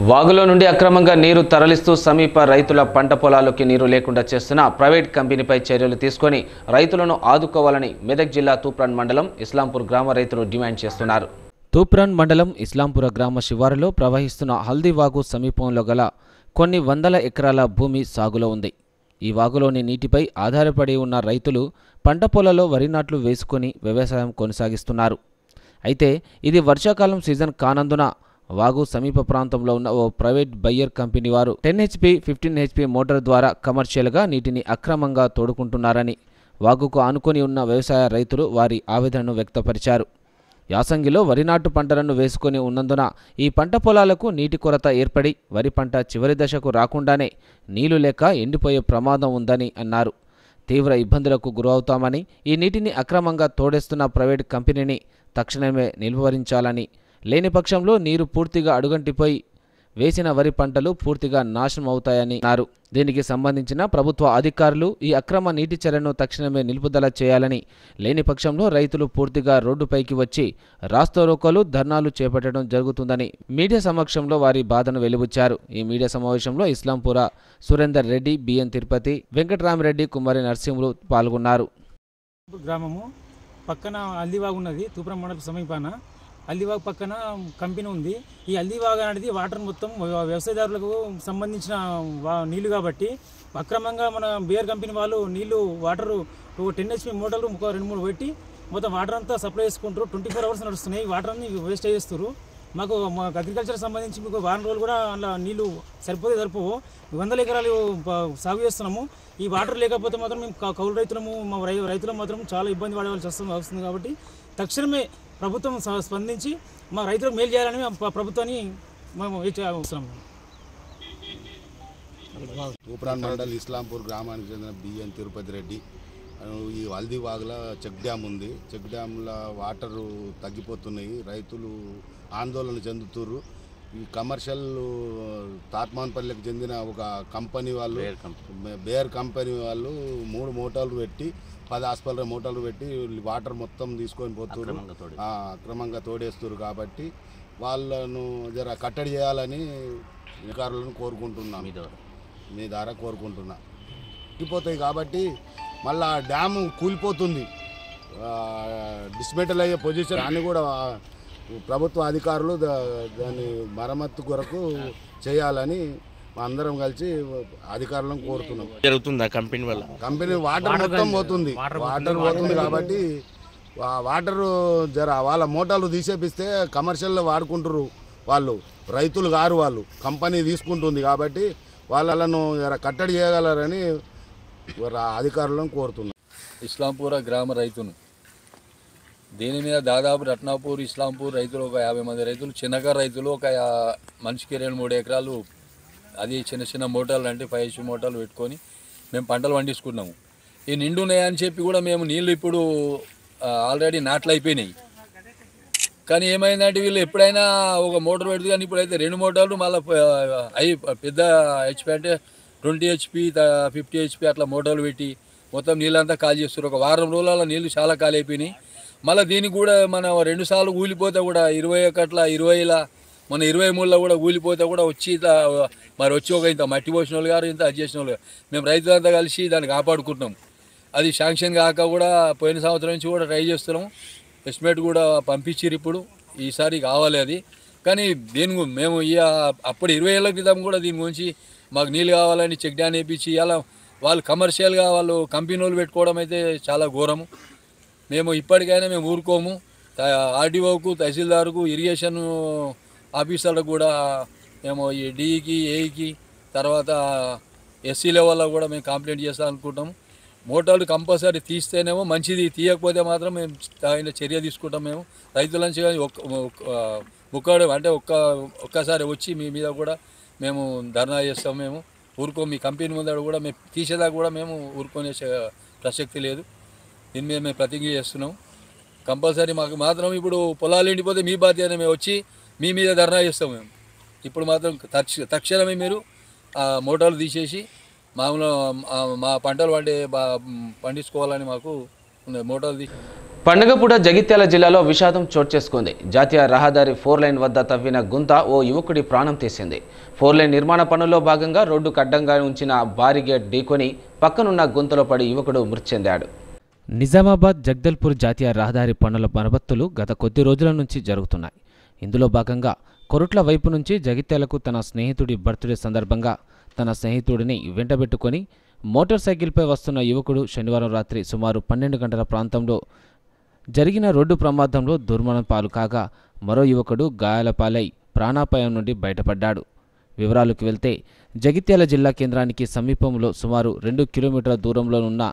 వాగులో నుండి అక్రమంగా నీరు తరలిస్తూ సమీప రైతుల పంట పొలాల్లోకి నీరు లేకుండా చేస్తున్న ప్రైవేట్ కంపెనీపై చర్యలు తీసుకొని రైతులను ఆదుకోవాలని మెదక్ జిల్లా తూప్రాన్ మండలం ఇస్లాంపూర్ గ్రామ రైతులు డిమాండ్ చేస్తున్నారు. తూప్రాన్ మండలం ఇస్లాంపుర గ్రామ శివారులో ప్రవహిస్తున్న హల్దీ వాగు సమీపంలో గల కొన్ని వందల ఎకరాల భూమి సాగులో ఉంది. ఈ వాగులోని నీటిపై ఆధారపడి ఉన్న రైతులు పంట పొలాల్లో వరి నాట్లు వేసుకొని వ్యవసాయం కొనసాగిస్తున్నారు. అయితే ఇది వర్షాకాలం సీజన్ కానందున వాగు సమీప ప్రాంతంలో ఉన్న ఓ ప్రైవేట్ బయ్యర్ కంపెనీ వారు 10 HP, 15 HP మోటార్ ద్వారా కమర్షియల్గా నీటిని అక్రమంగా తోడుకుంటున్నారని వాగుకు ఆనుకొని ఉన్న వ్యవసాయ రైతులు వారి ఆవేదనను వ్యక్తపరిచారు. యాసంగిలో వరి నాటు పంటలను వేసుకొని ఉన్నందున ఈ పంట పొలాలకు నీటి కొరత ఏర్పడి వరి పంట చివరి దశకు రాకుండానే నీళ్లు లేక ఎండిపోయే ప్రమాదం ఉందని అన్నారు. తీవ్ర ఇబ్బందులకు గురవుతామని, ఈ నీటిని అక్రమంగా తోడేస్తున్న ప్రైవేట్ కంపెనీని తక్షణమే నిలువరించాలని, లేని పక్షంలో నీరు పూర్తిగా అడుగంటిపోయి వేసిన వరి పంటలు పూర్తిగా నాశనం అవుతాయని అన్నారు. దీనికి సంబంధించిన ప్రభుత్వ అధికారులు ఈ అక్రమ నీటి చర్యను తక్షణమే నిలుపుదల చేయాలని, లేని పక్షంలో రైతులు పూర్తిగా రోడ్డుపైకి వచ్చి రాస్తారోకోలు, ధర్నాలు చేపట్టడం జరుగుతుందని మీడియా సమక్షంలో వారి బాధను వెలిబుచ్చారు. ఈ మీడియా సమావేశంలో ఇస్లాంపుర సురేందర్ రెడ్డి, బిఎన్ తిరుపతి, వెంకటరామరెడ్డి, కుమారి నరసింహులు పాల్గొన్నారు. గ్రామము పక్కన అల్లివాగు ఉన్నది. తూప్రాన్ మండలం సమీపాన అల్లివాగు పక్కన కంపెనీ ఉంది. ఈ అల్లివాగు అనేది వాటర్ మొత్తం వ్యవసాయదారులకు సంబంధించిన నీళ్లు కాబట్టి అక్రమంగా మన బిఆర్ కంపెనీ వాళ్ళు నీళ్లు వాటర్ 10 HP మోటార్లు 2-3 పెట్టి మొత్తం వాటర్ అంతా సప్లై చేసుకుంటారు. 24 hours నడుస్తున్నాయి. వాటర్ అన్ని వేస్ట్ చేస్తారు. మాకు అగ్రికల్చర్ సంబంధించి మీకు వారం రోజులు కూడా అలా నీళ్లు సరిపోవు. 100 ఎకరాలు సాగు చేస్తున్నాము. ఈ వాటర్ లేకపోతే మాత్రం మేము కౌలు రైతులము, మా రైతులు మాత్రం చాలా ఇబ్బంది పడవలసి వస్తుంది. కాబట్టి తక్షణమే ప్రభుత్వం స్పందించి మా రైతులకు మేలు చేయాలని ప్రభుత్వాన్ని మేము అవసరం. తూప్రాన్ మండల్ ఇస్లాంపూర్ గ్రామానికి చెందిన బిఎన్ తిరుపతి రెడ్డి. ఈ హల్దీ వాగుల చెక్ డ్యామ్ ఉంది. చెక్ డ్యామ్ల వాటరు తగ్గిపోతున్నాయి. రైతులు ఆందోళన చెందుతున్నారు. ఈ కమర్షియల్ తాత్మాన్పల్లికి చెందిన ఒక కంపెనీ వాళ్ళు, బేర్ కంపెనీ వాళ్ళు 3 మోటార్లు పెట్టి 10 హాస్పిటల్ మోటార్లు పెట్టి వాటర్ మొత్తం తీసుకొని పోతున్నారు. అక్రమంగా తోడేస్తున్నారు. కాబట్టి వాళ్ళను జర కట్టడి చేయాలని అధికారులను కోరుకుంటున్నాను. మీ ద్వారా కోరుకుంటున్నా. తగ్గిపోతాయి కాబట్టి మళ్ళీ డ్యాము కూలిపోతుంది, డిస్మెటల్ అయ్యే పొజిషన్ అని కూడా ప్రభుత్వ అధికారులు దాన్ని మరమ్మత్తు కొరకు చేయాలని అందరం కలిసి అధికారులను కోరుతున్నాం. జరుగుతుంది ఆ కంపెనీ వల్ల కంపెనీ వాటర్ మొత్తం పోతుంది, వాటర్ పోతుంది కాబట్టి వాటర్ జర వాళ్ళ మోటార్లు తీసేపిస్తే కమర్షియల్లో వాడుకుంటారు వాళ్ళు, రైతులు గారు వాళ్ళు, కంపెనీ తీసుకుంటుంది కాబట్టి వాళ్ళను కట్టడి చేయగలరని అధికారులను కోరుతున్నాం. ఇస్లాంపూర్ గ్రామ రైతును దీని మీద దాదాపు రత్నాపూర్ ఇస్లాంపూర్ రైతులు ఒక 50 మంది రైతులు, చిన్నకారు రైతులు ఒక మనిషికి 2-3 ఎకరాలు, అది చిన్న చిన్న మోటార్లు అంటే 5 HP మోటార్లు పెట్టుకొని మేము పంటలు పండించుకున్నాము. ఈ నిండున్నాయని చెప్పి కూడా మేము నీళ్ళు ఇప్పుడు ఆల్రెడీ నాట్లు అయిపోయినాయి. కానీ ఏమైందంటే వీళ్ళు ఎప్పుడైనా ఒక మోటార్ పెడుతుంది, కానీ ఇప్పుడైతే 2 మోటార్లు మళ్ళీ అవి పెద్ద HP అంటే 20 HP 50 HP అట్లా మోటార్లు పెట్టి మొత్తం నీళ్ళంతా ఖాళీ చేస్తారు. ఒక వారం రోజుల నీళ్ళు చాలా ఖాళీ అయిపోయినాయి. మళ్ళీ దీనికి కూడా మనం 2 సార్లు కూలిపోతే కూడా 21 20లా మన 23లో కూడా కూలిపోతే కూడా వచ్చి మరి వచ్చి ఒక ఇంత మట్టి పోసిన వాళ్ళు గారు ఇంత అది చేసిన వాళ్ళు మేము రైతులంతా కలిసి దాన్ని కాపాడుకుంటున్నాం. అది శాంక్షన్ కాక కూడా పోయిన సంవత్సరం నుంచి కూడా ట్రై చేస్తున్నాం. ఎస్టిమేట్ కూడా పంపించారు, ఇప్పుడు ఈసారి కావాలి అది. కానీ దీని మేము అప్పుడు 20 ఏళ్ళ క్రితం కూడా దీని గురించి మాకు నీళ్ళు కావాలని చెక్ డ్యాన్ వేయించి అలా వాళ్ళు కమర్షియల్గా వాళ్ళు కంపెనీ వాళ్ళు పెట్టుకోవడం అయితే చాలా ఘోరము. మేము ఇప్పటికైనా మేము ఊరుకోము. ఆర్డీఓకు, తహసీల్దార్కు, ఇరిగేషన్ ఆఫీసర్లకు కూడా మేము ఈ డీఈకి, ఏఈకి, తర్వాత ఎస్సీ లెవెల్లో కూడా మేము కంప్లైంట్ చేస్తాం అనుకుంటాము. మోటార్లు కంపల్సరీ తీస్తేనేమో మంచిది, తీయకపోతే మాత్రం మేము తగిన చర్య తీసుకుంటాం. మేము రైతుల నుంచి అంటే ఒక్కసారి వచ్చి మీ మీద కూడా మేము ధర్నా చేస్తాం. మేము ఊరుకోము. మీ కంపెనీ ముందర కూడా మేము తీసేదాకా కూడా మేము ఊరుకునే ప్రసక్తి లేదు. దీని మీద మేము ప్రతిజ్ఞ చేస్తున్నాం. కంపల్సరీ మాకు మాత్రం ఇప్పుడు పొలాలు ఎండిపోతే మీ బాధ్యత, మేము వచ్చి మీ మీద ధర్నా చేస్తాం. మేము ఇప్పుడు మాత్రం తక్షణమే మీరు మోటార్లు తీసేసి మామూలు మా పంటలు పండించుకోవాలని మాకు మోటార్లు తీసి. పండగపూట జగిత్యాల జిల్లాలో విషాదం చోటు చేసుకుంది. జాతీయ రహదారి 4 లైన్ వద్ద తవ్విన గుంత ఓ యువకుడి ప్రాణం తీసింది. 4 లైన్ నిర్మాణ పనుల్లో భాగంగా రోడ్డుకు అడ్డంగా ఉంచిన బారిగేట్ ఢీకొని పక్కనున్న గుంతలో పడి యువకుడు మృతి చెందాడు. నిజామాబాద్ జగదల్పూర్ జాతీయ రహదారి పనుల మరమ్మతులు గత కొద్ది రోజుల నుంచి జరుగుతున్నాయి. ఇందులో భాగంగా కొరుట్ల వైపు నుంచి జగిత్యాలకు తన స్నేహితుడి బర్త్డే సందర్భంగా తన స్నేహితుడిని వెంటబెట్టుకొని మోటార్ సైకిల్పై వస్తున్న యువకుడు శనివారం రాత్రి సుమారు 12 గంటల ప్రాంతంలో జరిగిన రోడ్డు ప్రమాదంలో దుర్మరణం పాలు కాగా మరో యువకుడు గాయాల పాలై ప్రాణాపాయం నుండి బయటపడ్డాడు. వివరాలకు వెళ్తే జగిత్యాల జిల్లా కేంద్రానికి సమీపంలో సుమారు 2 కిలోమీటర్ల దూరంలో ఉన్న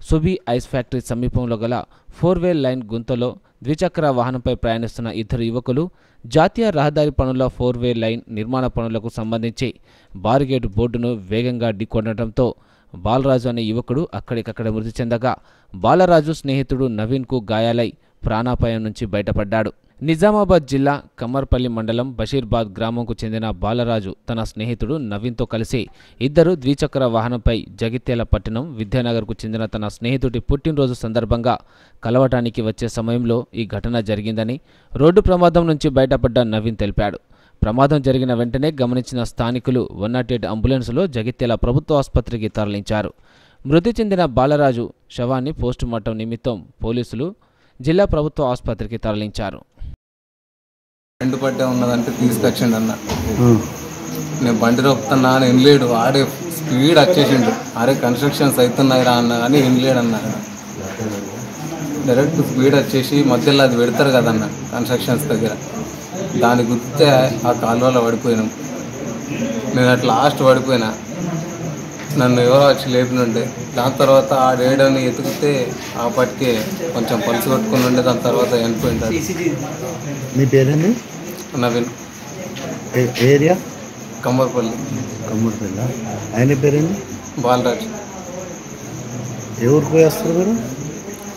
సుబీ ఐస్ ఫ్యాక్టరీ సమీపంలో గల 4-వే లైన్ గుంతలో ద్విచక్ర వాహనంపై ప్రయాణిస్తున్న 2 యువకులు జాతీయ రహదారి పనుల 4-వే లైన్ నిర్మాణ పనులకు సంబంధించి బారిగేట్ బోర్డును వేగంగా ఢీకొనడంతో బాలరాజు అనే యువకుడు అక్కడికక్కడ మృతి చెందగా బాలరాజు స్నేహితుడు నవీన్కు గాయాలై ప్రాణాపాయం నుంచి బయటపడ్డాడు. నిజామాబాద్ జిల్లా కమ్మర్పల్లి మండలం బషీర్బాద్ గ్రామంకు చెందిన బాలరాజు తన స్నేహితుడు నవీన్తో కలిసి ఇద్దరు ద్విచక్ర వాహనంపై జగిత్యాల పట్టణం విద్యానగర్కు చెందిన తన స్నేహితుడి పుట్టినరోజు సందర్భంగా కలవటానికి వచ్చే సమయంలో ఈ ఘటన జరిగిందని రోడ్డు ప్రమాదం నుంచి బయటపడ్డ నవీన్ తెలిపాడు. ప్రమాదం జరిగిన వెంటనే గమనించిన స్థానికులు 108 అంబులెన్సులో జగిత్యాల ప్రభుత్వ ఆసుపత్రికి తరలించారు. మృతి చెందిన బాలరాజు శవాన్ని పోస్టుమార్టం నిమిత్తం పోలీసులు జిల్లా ప్రభుత్వ ఆసుపత్రికి తరలించారు. ఎండు పట్టే ఉన్నదంటే తీసుకొచ్చిండు అన్న. నేను బండి రొప్పుతున్నా అని వినలేడు, ఆడే స్పీడ్ వచ్చేసిండు. అరే కన్స్ట్రక్షన్స్ అవుతున్నాయి రా అన్న కానీ వినలేడు అన్న. డైరెక్ట్ స్పీడ్ వచ్చేసి మధ్యలో అది పెడతారు కదన్న కన్స్ట్రక్షన్స్ దగ్గర, దాని గుర్తే ఆ కాలువలో పడిపోయినాం. నేను అట్లా లాస్ట్ పడిపోయినా, నన్ను ఎవరో వచ్చి లేపినుండే. దాని తర్వాత ఆ డేడని ఎతికితే ఆపటికే కొంచెం పలుసు కొట్టుకుని ఉండే. దాని తర్వాత చనిపోయింటారు. మీ పేరేంటి? నవీన్. ఏరియా? కమ్మర్పల్లి. కమ్మర్పల్లి. ఆయన పేరేంటి? బాలరాజ్. ఎవరికి పోయేస్తారు మీరు?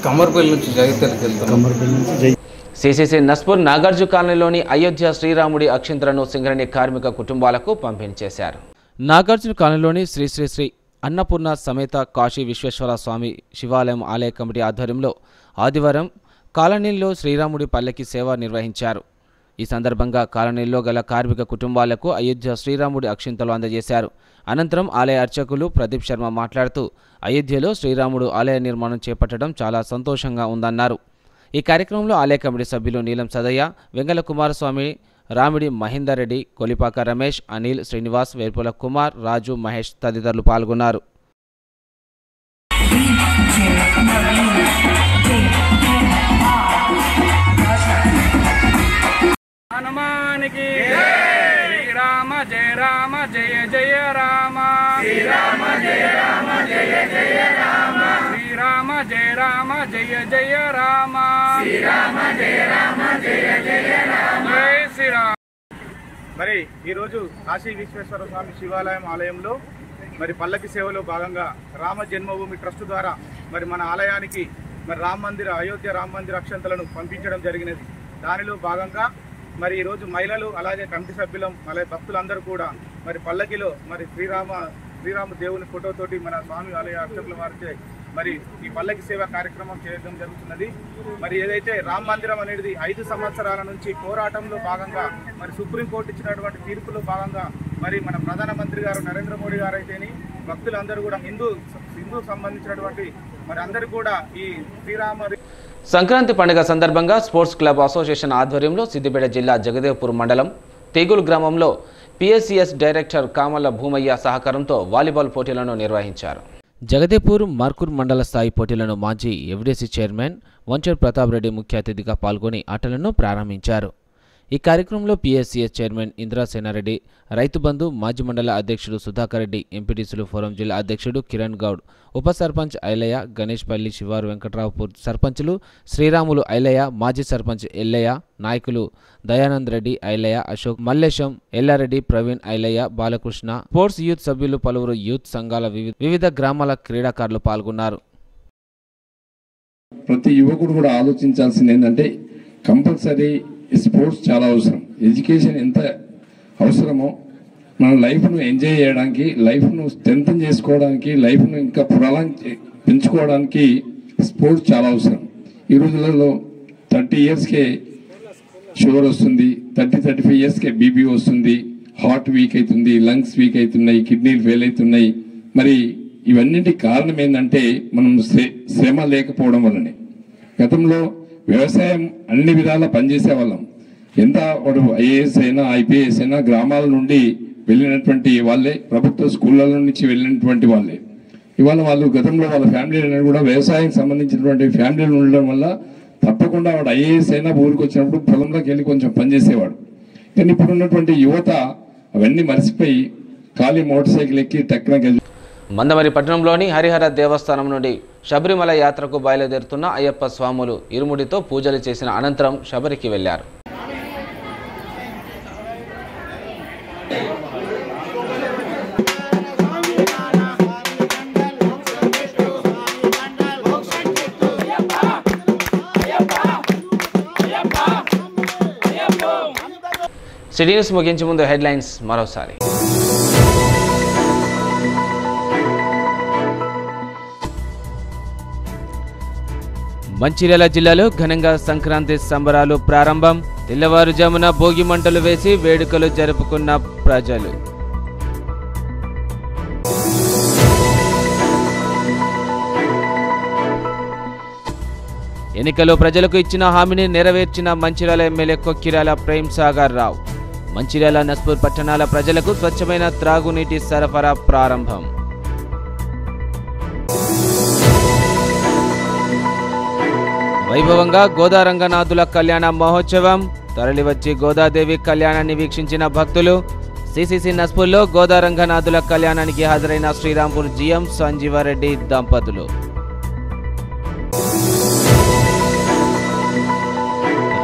కమ్మర్పల్లి నుంచి జగిత్యాలకు వెళ్తాం. కమ్మర్పల్లి నుంచి సిసిసి నస్పూర్ నాగార్జు కాలనీలోని అయోధ్య శ్రీరాముడి అక్షింతలను సింగరేణి కార్మిక కుటుంబాలకు పంపిణీ చేశారు. నాగార్జున కాలనీలోని శ్రీ శ్రీ శ్రీ అన్నపూర్ణ సమేత కాశీ విశ్వేశ్వర స్వామి శివాలయం ఆలయ కమిటీ ఆధ్వర్యంలో ఆదివారం కాలనీలో శ్రీరాముడి పల్లకి సేవ నిర్వహించారు. ఈ సందర్భంగా కాలనీలో గల కార్మిక కుటుంబాలకు అయోధ్య శ్రీరాముడి అక్షింతలు అందజేశారు. అనంతరం ఆలయ అర్చకులు ప్రదీప్ శర్మ మాట్లాడుతూ అయోధ్యలో శ్రీరాముడు ఆలయ నిర్మాణం చేపట్టడం చాలా సంతోషంగా ఉందన్నారు. ఈ కార్యక్రమంలో ఆలయ కమిటీ సభ్యులు నీలం సదయ్య, వెంగళ కుమారస్వామి, రామిడి మహేందర్ రెడ్డి, కొలిపాక రమేష్, అనిల్, శ్రీనివాస్, వేర్పుల కుమార్, రాజు, మహేష్ తదితరులు పాల్గొన్నారు. హనుమానికి శ్రీరామ జయ రామ జయ జయ రామ శ్రీరామ జయ రామ జయ జయ రామ శ్రీరామ జయ రామ జయ జయ రామ శ్రీరామ జయ రామ జయ జయ రామ జయ శ్రీరామ. మరి ఈరోజు కాశీ విశ్వేశ్వర స్వామి శివాలయం ఆలయంలో మరి పల్లకి సేవలో భాగంగా రామ జన్మభూమి ట్రస్ట్ ద్వారా మరి మన ఆలయానికి మరి అయోధ్య రామ మందిర అక్షంతలను పంపించడం జరిగినది. దానిలో భాగంగా మరి ఈరోజు మహిళలు అలాగే కమిటీ సభ్యులం అలాగే భక్తులందరూ కూడా మరి పల్లకిలో మరి శ్రీరామ దేవుని ఫోటోతోటి మన స్వామి ఆలయ అర్చకుల వారిచే మరి ఈ పల్లకి సేవ కార్యక్రమం చేయడం జరుగుతున్నది. మరి ఏదైతే రామ మందిరం అనేది 5 సంవత్సరాల నుంచి పోరాటంలో భాగంగా మరి సుప్రీంకోర్టు ఇచ్చినటువంటి తీర్పులో భాగంగా మరి మన ప్రధానమంత్రి గారు నరేంద్ర మోడీ గారు అయితేని భక్తులందరూ కూడా హిందూ సంబంధించినటువంటి మరి అందరూ కూడా ఈ శ్రీరామ సంక్రాంతి పండుగ సందర్భంగా స్పోర్ట్స్ క్లబ్ అసోసియేషన్ ఆధ్వర్యంలో సిద్దిపేట జిల్లా జగదేవ్పూర్ మండలం తెగులు గ్రామంలో పిఎస్సిఎస్ డైరెక్టర్ కామల్ల భూమయ్య సహకారంతో వాలీబాల్ పోటీలను నిర్వహించారు. జగదేవ్పూర్ మార్కూర్ మండల స్థాయి పోటీలను మాజీ ఎఫ్డీసీ చైర్మన్ వంచర్ ప్రతాప్ రెడ్డి ముఖ్య అతిథిగా పాల్గొని ఆటలను ప్రారంభించారు. ఈ కార్యక్రమంలో పిఎస్సిఎస్ చైర్మన్ ఇంద్రాసేనారెడ్డి, రైతు బంధు మాజీ మండల అధ్యక్షుడు సుధాకర్ రెడ్డి, ఎంపీటీసీలు ఫోరం జిల్లా అధ్యక్షుడు కిరణ్ గౌడ్, ఉప సర్పంచ్ ఐలయ్య, గణేష్పల్లి శివారు వెంకట్రావుపూర్ సర్పంచులు శ్రీరాములు ఐలయ్య, మాజీ సర్పంచ్ ఎల్లయ్య, నాయకులు దయానంద్ రెడ్డి, ఐలయ్య, అశోక్, మల్లేశం, ఎల్లారెడ్డి, ప్రవీణ్, ఐలయ్య, బాలకృష్ణ, స్పోర్ట్స్ యూత్ సభ్యులు, పలువురు యూత్ సంఘాల వివిధ గ్రామాల క్రీడాకారులు పాల్గొన్నారు. ప్రతి యువకుడు కూడా ఆలోచించాల్సింది ఏంటంటే కంపల్సరీ స్పోర్ట్స్ చాలా అవసరం. ఎడ్యుకేషన్ ఎంత అవసరమో మన లైఫ్ను ఎంజాయ్ చేయడానికి, లైఫ్ను స్ట్రెంథన్ చేసుకోవడానికి, లైఫ్ను ఇంకా పెంచుకోవడానికి స్పోర్ట్స్ చాలా అవసరం. ఈ రోజులలో 30 ఇయర్స్కే షుగర్ వస్తుంది, 30-35 ఇయర్స్కే బీపీ వస్తుంది, హార్ట్ వీక్ అవుతుంది, లంగ్స్ వీక్ అవుతున్నాయి, కిడ్నీలు ఫెయిల్ అవుతున్నాయి. మరి ఇవన్నింటికి కారణం ఏంటంటే మనం శ్రమ లేకపోవడం వల్లనే. గతంలో వ్యవసాయం అన్ని విధాలా పనిచేసే వాళ్ళం. ఎంత వాడు ఐఏఎస్ అయినా ఐపీఎస్ అయినా గ్రామాల నుండి వెళ్ళినటువంటి వాళ్ళే, ప్రభుత్వ స్కూళ్ళ నుంచి వెళ్ళినటువంటి వాళ్ళే. ఇవాళ వాళ్ళు గతంలో వాళ్ళ ఫ్యామిలీలు అనేది కూడా వ్యవసాయం సంబంధించినటువంటి ఫ్యామిలీలు ఉండడం వల్ల తప్పకుండా వాడు ఐఏఎస్ అయినా ఊరికి వచ్చినప్పుడు పొలంలోకి వెళ్ళి కొంచెం పనిచేసేవాడు. కానీ ఇప్పుడు ఉన్నటువంటి యువత అవన్నీ మర్చిపోయి ఖాళీ మోటార్ సైకిల్ ఎక్కి టక్కున. మందమరి పట్టణంలోని హరిహర దేవస్థానం నుండి శబరిమల యాత్రకు బయలుదేరుతున్న అయ్యప్ప స్వాములు ఇరుముడితో పూజలు చేసిన అనంతరం శబరికి వెళ్లారు. సిటీ న్యూస్ ముగించే ముందు హెడ్లైన్స్ మరోసారి. మంచిర్యాల జిల్లాలో ఘనంగా సంక్రాంతి సంబరాలు ప్రారంభం. తెల్లవారుజామున భోగి మంటలు వేసి వేడుకలు జరుపుకున్న ప్రజలు. ఎన్నికల్లో ప్రజలకు ఇచ్చిన హామీని నెరవేర్చిన మంచిర్యాల ఎమ్మెల్యే కొక్కిరాల ప్రేమ్ సాగర్ రావు. మంచిర్యాల నస్పూర్ పట్టణాల ప్రజలకు స్వచ్ఛమైన త్రాగునీటి సరఫరా ప్రారంభం. వైభవంగా గోదారంగనాథుల కళ్యాణ మహోత్సవం. తరలివచ్చి గోదాదేవి కళ్యాణాన్ని వీక్షించిన భక్తులు. సిసిసి నస్పూర్లో గోదారంగనాథుల కళ్యాణానికి హాజరైన శ్రీరాంపూర్ జీఎం సంజీవారెడ్డి దంపతులు.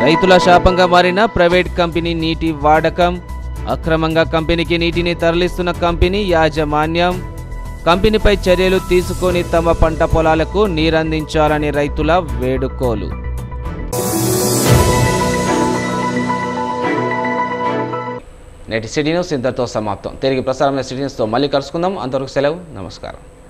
రైతుల శాపంగా మారిన ప్రైవేట్ కంపెనీ నీటి వాడకం. అక్రమంగా కంపెనీకి నీటిని తరలిస్తున్న కంపెనీ యాజమాన్యం. కంపెనీపై చర్యలు తీసుకొని తమ పంట పొలాలకు నీరందించాలని రైతుల వేడుకోలు. నేటి సిటీ న్యూస్ ఇంతటితో సమాప్తం. తిరిగి ప్రసారమైన సిటీ న్యూస్తో మళ్ళీ కలుసుకుందాం. అంతవరకు సెలవు. నమస్కారం.